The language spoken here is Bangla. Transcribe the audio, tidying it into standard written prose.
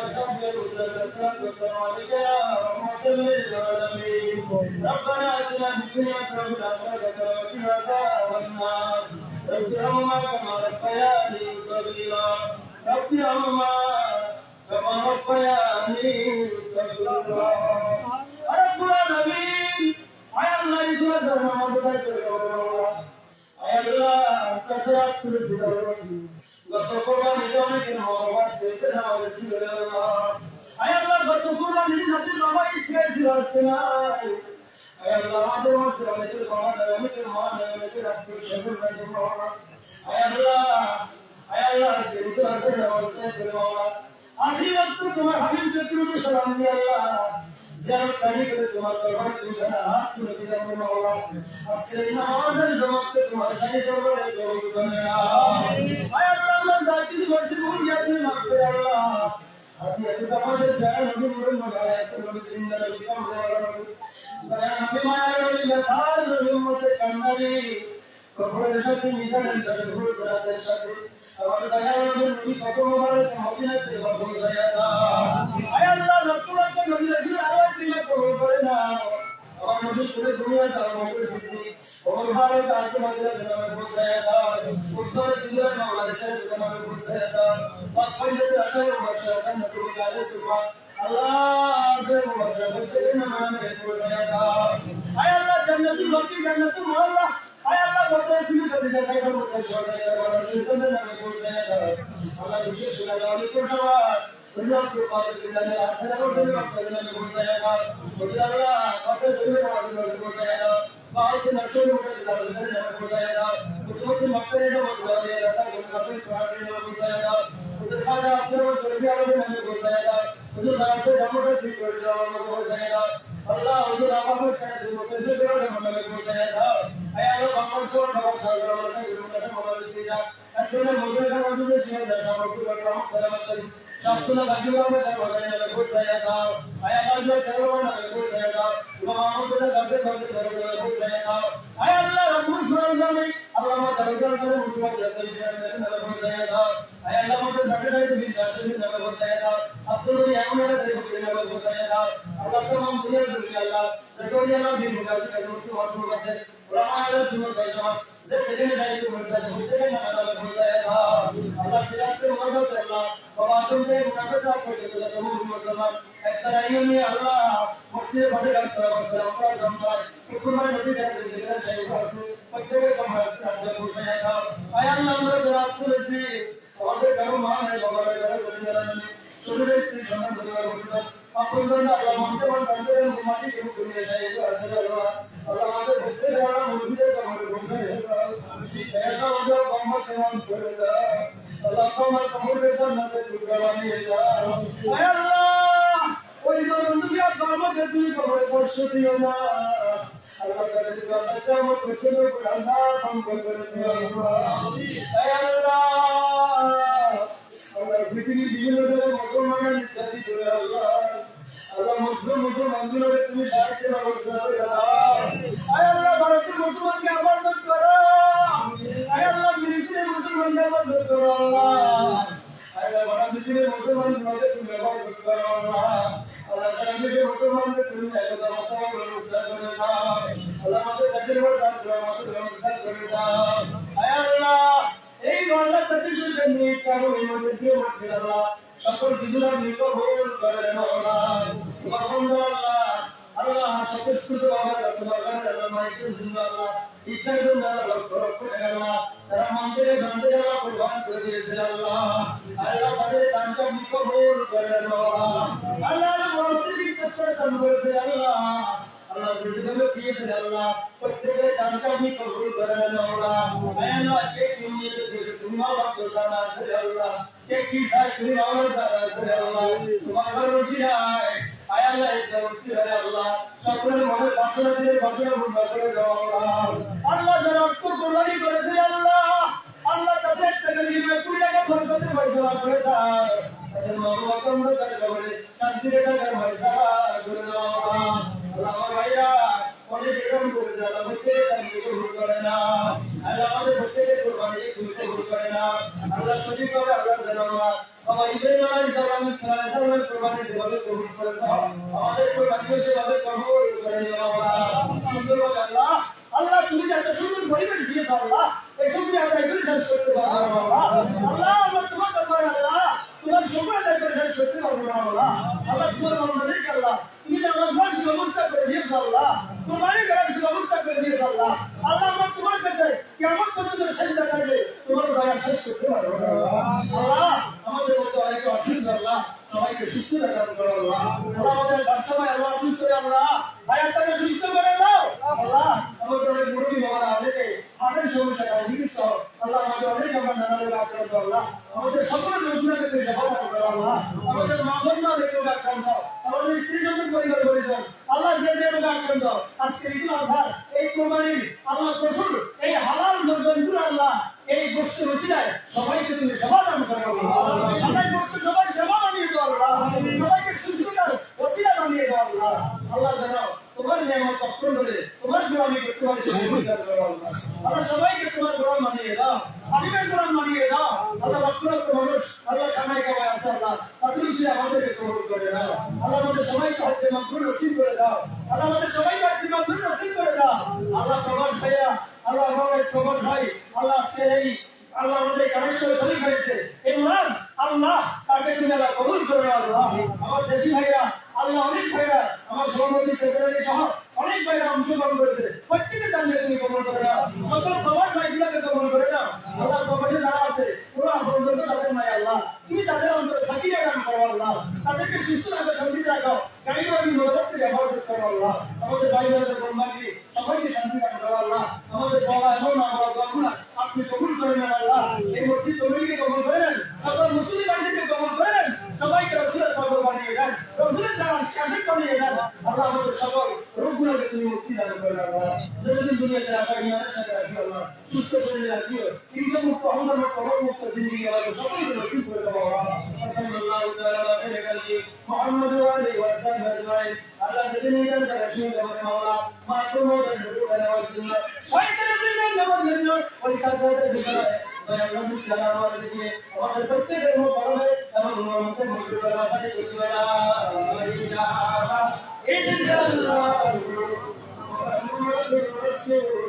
والسلام عليك يا رحمة للعالمين ربنا آتنا في الدنيا حسنة وفي الآخرة حسنة وقنا عذاب النار رب ارحمهما كما ربياني صغيرا رب ارحمهما كما ربياني صغيرا رب العالمين আয় আল্লাহ ইদুয়া জানা আমাদের করো আয় আল্লাহ কাতরাত করে দাও গত কোরবানি অনেকের মহব্বত সেটা আমাদের ছিল আল্লাহ আয় আল্লাহ গত কোরবানি সাথে বাবাই খেয়েছিল না আয় আল্লাহ আমাদের মধ্যে অনেকের বাবা অনেকের মা অনেকের আত্মীয় স্বজন ভাই বাবা আয় আল্লাহ সেটা আছে আমাদের করো আদি वक्त তোমার হাবিব বেকুরকে সালাম দি আল্লাহ জিয়ারত করি করে তোমার দরবার তুলে হাত তুলে দিলাম মাওলা আজকে নামাজের জামাতে তোমার সাথে দরবারে দরুদ করে আয় আল্লাহ আমরা জাতি বর্ষে ভুল গেছি মাফ করে আল্লাহ আপনি এত আমাদের দয়া নবী মুরুন মাগায় তোমার জিন্দা নবী কামরে দয়া নবী মায়ের নবী মেধার নবী উম্মতে কান্নারি কবরের সাথে মিজানের সাথে ভুল করার সাথে আমাদের দয়া নবী কত মোবারক মদিনাতে বাবু জায়াদা আয় আল্লাহ রব্বুল নবী রাসূল আল্লাহ দিলে কবুল করে না আমার নবী পুরো দুনিয়া সামনে সিদ্ধি ওমর ভারত আছে মদিনাতে নামে পৌঁছায়া দাও উসমান জিয়া মাওলানা সাহেব নামে পৌঁছায়া দাও ওয়াক্ফে আশার মাশাআল্লাহ নবী আলে সুবহান আল্লাহ যে মুবারক নামে পৌঁছায়া দাও আয় আল্লাহ জান্নাতুল বাকি জান্নাতুল মাওলা আয় আল্লাহ বলতে শুরু করে দেয় তাই বলতে শুরু করে সুন্দর নামে পৌঁছায়া দাও আল্লাহ বিশেষ করে দাও সবার Allah ke paas jilane akhira ko dil waqt jilane pahunchayega mujhe Allah aapke dil mein pahunchayega baal ke nashon mein jilane pahunchayega mujhe makre jo mujhe rata mujhe saare mein pahunchayega mujhe khana apne ko surbiya mein pahunchayega mujhe baal se jamote se kar jo pahunchayega Allah mujhe aapke se mujhe se kar jo pahunchayega ay Allah Muhammad sallallahu alaihi wasallam asle mujhe ka mujhe se jana mujhe Rabbuna Bajurama Bajana Bujayaka, Ayala Jarwana Bujayaka, Muhammad Abdul Bujayaka, Ayala Rabbusrami, Allah Bajana Bujayaka, Ayala Bajana Bujayaka, Abdul Yamana Bujayaka, Allah Tamam Bujayaka, Zakoyana Bujayaka, Bujayaka, Ramaya Sumajaka, Zakoyana Bujayaka, Allah Sirase Mabata, बाबा तुमने मुनाफा को देखा तो मुसलमान ऐसा ही नहीं अल्लाह मुझे बड़े सलाम का जमात कुरान नबी का जिक्र चाहिए बस पक्के का मसला को सहायता आया अल्लाह मेरे रात को से और करो मान है बाबा का दुनिया में सुरे से जन्म दुनिया को अपन दोनों अल्लाह मानते मन करते हैं माटी की दुनिया चाहिए तो असर अल्लाह मानते भक्ति वाला मुझे का हमारे को से ऐसा हो जाओ मोहम्मद तमाम करेगा Allah Taala kabul beza nate kurgani ya ay Allah ওই জন্তুয়া ধর্ম যদি করে পরশুদিও না আল্লাহ তাআলা দিবা কামত করতে আল্লাহ কম করে দিও ay Allah আমরা পৃথিবীর বিভিন্ন জায়গায় মুসলমানদের জাতি করে আল্লাহ আল্লাহ মুসলমানদের তুমি সাহায্য ব্যবস্থা করে দাও ay Allah ভারতের মুসলমানকে আবাদ করো ay Allah মিলিয়ে মুসলমানদের আবাদ করো আল্লাহ ay Allah ভারতের মুসলমানদের তুমি আবাদ করো আল্লাহ আল্লাহ তাআলা মুসলমানদের তুমি একতা মাতাও ব্যবস্থা করে দাও আল্লাহ আমাদের জাতির উপর আমাদের ব্যবস্থা করে দাও ay Allah এই বাংলা জাতির জন্য কারো মধ্যে দিয়ে মধ্যে আল্লাহ সকল কিছুরা নিকবল করে মাওলা সুবহানাল্লাহ আল্লাহ সবকিছু আল্লাহ তোমার আল্লাহ মাইকে জিন্দাল্লাহ ইচ্ছা জিন্দাল্লাহ করে আল্লাহ তারা মন্দিরে বান্দে আল্লাহ কুরবান করে দিয়েছে আল্লাহ আল্লাহ তাদের দানটা নিকবল করে মাওলা আল্লাহ মসজিদ চত্বরে দান করেছে আল্লাহ আল্লাহ যেভাবে দিয়েছে আল্লাহ প্রত্যেকের দানটা নিকবল করে মাওলা আল্লাহ কে নিয়ে দিয়েছে তুমি আল্লাহ তো জানা আছে আল্লাহ কে কি চাই তুমি আল্লাহ জানা আছে আল্লাহ তোমার রুজিরায় আয় আল্লাহ এটা উসিলা আল্লাহ সকলের মনে বাসনা দিয়ে বাসনা পূর্ণ করে দাও আল্লাহ আল্লাহ যারা অর্থ কোরবানি করেছে আল্লাহ আল্লাহ তাদের টাকা দিয়ে 20 টাকা বরকতের পয়সা করে দাও তাদের মা-বাবা কমরে করে শান্তির টাকার পয়সা করে দাও আল্লাহ আমার ভাইরা অনেক এরকম করেছে আল্লাহ প্রত্যেকের দাবিকে কবুল করে না আল্লাহ আমাদের প্রত্যেকের কুরবানিকে তুমি কবুল করে না আল্লাহ সঠিকভাবে আল্লাহ জানাওয়া বাবা ইব্রাহিম আলাইহিস সালামের কুরবানি যেভাবে কবুল করেছো আমাদের কুরবানিকে সেভাবে কবুল করে নিও সুন্দরভাবে আল্লাহ আল্লাহ তুমি যে এত সুন্দর পরিবেশ দিয়েছো আল্লাহ এই শুকরিয়া আদায় করে শেষ করতে পারবো না আল্লাহ আমরা তোমার দরবারে আল্লাহ তোমার শুকর আদায় করে শেষ করতে পারবো না আল্লাহ আল্লাহ তোমার বান্দাদেরকে আল্লাহ তুমি যে নামাজ ব্যবস্থা করে দিয়েছো আল্লাহ কুরবানি করার ব্যবস্থা করে দিয়েছো আল্লাহ আল্লাহ আমরা তোমার কাছে কিয়ামত পর্যন্ত সেজদা করবে তোমার দয়া শেষ করতে পারবো না আল্লাহ আমাদের মধ্যে অনেকে অসুস্থ আল্লাহ সবাইকে সুস্থ রাখার করো আল্লাহ আল্লাহ আমাদের বাদশাহ আল্লাহ সুস্থ করে আল্লাহ হায়াতটাকে সুস্থ করে দাও আল্লাহ আমাদের অনেক মুরব্বী বাবারা অনেকে হার্টের সমস্যা চিকিৎসা আল্লাহ আমাদের অনেক আমরা নানা রোগে আক্রান্ত আল্লাহ আমাদের সকলের রোগগুলোকে তুমি সফলতা করো আল্লাহ আমাদের মা বোনরা অনেক রোগে আক্রান্ত আমাদের স্ত্রী সন্তান পরিবার পরিজন আল্লাহ যে যে রোগে আক্রান্ত আজকে ঈদুল আজহার এই কোরবানির আল্লাহ পশুর এই হালাল জন্তুর আল্লাহ এই গোষ্ঠীর উচিলায় সবাইকে তুমি সেবা দান করো আল্লাহ গোষ্ঠী সবাই সেবা বানিয়ে দাও আল্লাহ সবাইকে সুস্থতার উচিলা বানিয়ে দাও আল্লাহ আল্লাহ জানাও তোমার নিয়ামত অর্পণ করে তোমার গোলামি করতে পারে আল্লাহ সবাইকে তোমার গোলাম বানিয়ে দাও আলিমের গোলাম বানিয়ে দাও আল্লাহ লক্ষ লক্ষ মানুষ আল্লাহ কামাই কামাই আছে আল্লাহ তাদের উচিত আমাদেরকে কবুল করে দাও আল্লাহ আমাদের সবাইকে হচ্ছে মাগফির নসিব করে দাও আল্লাহ আমাদের সবাইকে হচ্ছে মাগফির নসিব করে দাও আল্লাহ প্রবাস ভাইয়া আল্লাহ আমাদের প্রবাস ভাই আল্লাহ সেই আল্লাহ আমাদের কানেকশন শরীর হয়েছে ইমরান আল্লাহ তাকে তুমি আল্লাহ কবুল করে আল্লাহ আমার দেশি ভাইরা আল্লাহ অনেক ভাইরা আমার সভাপতি সেক্রেটারি সহ অনেক ভাইরা অংশগ্রহণ করেছে প্রত্যেকের জানিয়ে তুমি কবুল করে দাও সকল প্রবাস ভাইগুলোকে কবুল করে দাও আল্লাহ প্রবাসে যারা আছে ওরা পর্যন্ত তাদের নাই আল্লাহ তুমি তাদের অন্তরে সাকিয়ে দান করো আল্লাহ তাদেরকে সুস্থ রাখো শান্তিতে রাখো গাড়ি গাড়ি মনোবর্তী ব্যবহার করতে পারো আল্লাহ আমাদের ভাই বোনদের বন্ধুবান্ধবী সবাইকে শান্তি দান করো আল্লাহ আমাদের বাবা এবং আমরা দোয়া আপনি কবুল করে নেন আল্লাহ এই মসজিদ কমিটিকে কবুল করে নেন সকল মুসলিম ভাইদেরকে কবুল করে নেন সবাইকে রাসূলের কবর বানিয়ে দেন রাসূলের দ্বারা কাশিক বানিয়ে দেন আল্লাহ আমাদের সকল রোগগুলোকে তুমি মুক্তি দান করে আল্লাহ যতদিন দুনিয়াতে রাখা ইমানের সাথে রাখি আল্লাহ সুস্থ শরীরে রাখিও হিংসা মুক্ত অহংকার মুক্ত রোগ মুক্ত জিন্দেগি আল্লাহ সকলকে নসিব করে দাও আল্লাহ সাল্লাল্লাহু তাআলা আলাইহি মুহাম্মদ ওয়া আলিহি ওয়া সাহবিহি আজমাইন আল্লাহ যেদিন এই দানটা রাসূল আমাদের মাওলা মাতৃ মোদের রুহুকে নেওয়ার জন্য শয়তানের জীবন নেওয়ার জন্য ওই সাথে ভিতরে আল্লাহ মুসলিম আমাদের দিয়ে আমাদের প্রত্যেকের মত করবে এবং আমাদের মুক্তি করে আমাদের করতে পারে লা ইলাহা ইল্লাল্লাহ মুহাম্মাদুর রাসূল